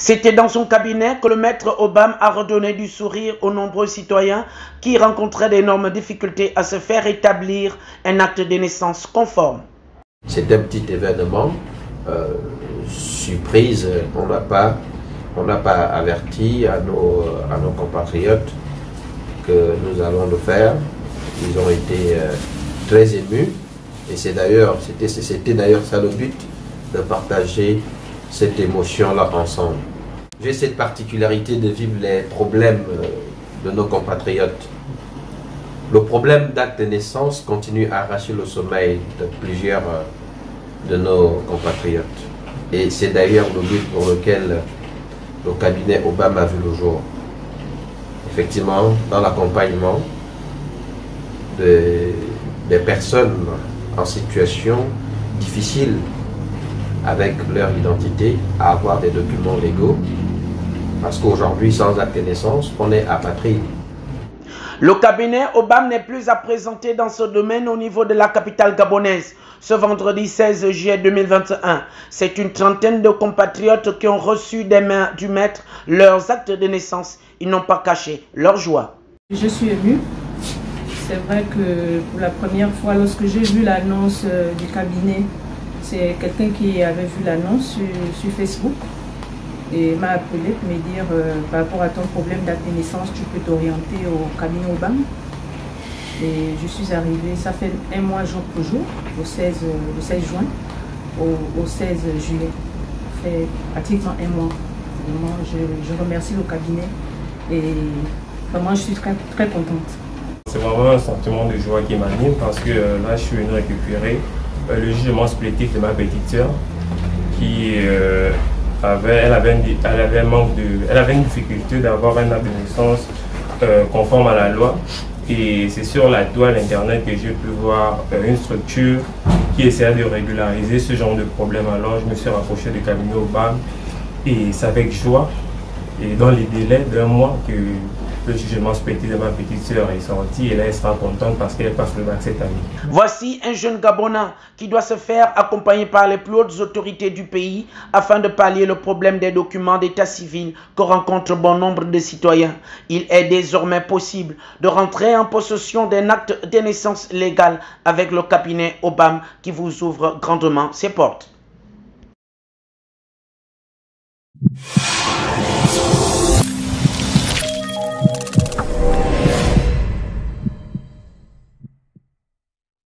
C'était dans son cabinet que le maître Obam a redonné du sourire aux nombreux citoyens qui rencontraient d'énormes difficultés à se faire établir un acte de naissance conforme. C'est un petit événement, surprise, on n'a pas averti à nos compatriotes que nous allons le faire. Ils ont été très émus et c'était d'ailleurs ça le but, de partager cette émotion-là ensemble. J'ai cette particularité de vivre les problèmes de nos compatriotes. Le problème d'acte de naissance continue à arracher le sommeil de plusieurs de nos compatriotes. Et c'est d'ailleurs le but pour lequel le cabinet Obam a vu le jour. Effectivement, dans l'accompagnement des personnes en situation difficile avec leur identité, à avoir des documents légaux, parce qu'aujourd'hui, sans acte de naissance, on est apatride. Le cabinet Obam n'est plus à présenter dans ce domaine au niveau de la capitale gabonaise. Ce vendredi 16 juillet 2021, c'est une trentaine de compatriotes qui ont reçu des mains du maître leurs actes de naissance. Ils n'ont pas caché leur joie. Je suis émue. C'est vrai que pour la première fois, lorsque j'ai vu l'annonce du cabinet, c'est quelqu'un qui avait vu l'annonce sur Facebook et m'a appelé pour me dire par rapport à ton problème d'acte de naissance, tu peux t'orienter au cabinet Obam. Et je suis arrivée, ça fait un mois jour pour jour, le 16 juin au 16 juillet. Ça fait pratiquement un mois. Vraiment, je remercie le cabinet et vraiment je suis très, très contente. C'est vraiment un sentiment de joie qui m'anime parce que là je suis venu récupérer le jugement supplétif de ma petite sœur qui elle avait une difficulté d'avoir un acte de naissance conforme à la loi. Et c'est sur la toile internet que j'ai pu voir une structure qui essayait de régulariser ce genre de problème. Alors je me suis rapproché du cabinet Obam et c'est avec joie et dans les délais d'un mois que le jugement supplétif de ma petite sœur est sorti et là elle sera contente parce qu'elle passe le bac cette année. Voici un jeune Gabonais qui doit se faire accompagner par les plus hautes autorités du pays afin de pallier le problème des documents d'état civil que rencontre bon nombre de citoyens. Il est désormais possible de rentrer en possession d'un acte de naissance légal avec le cabinet Obam qui vous ouvre grandement ses portes.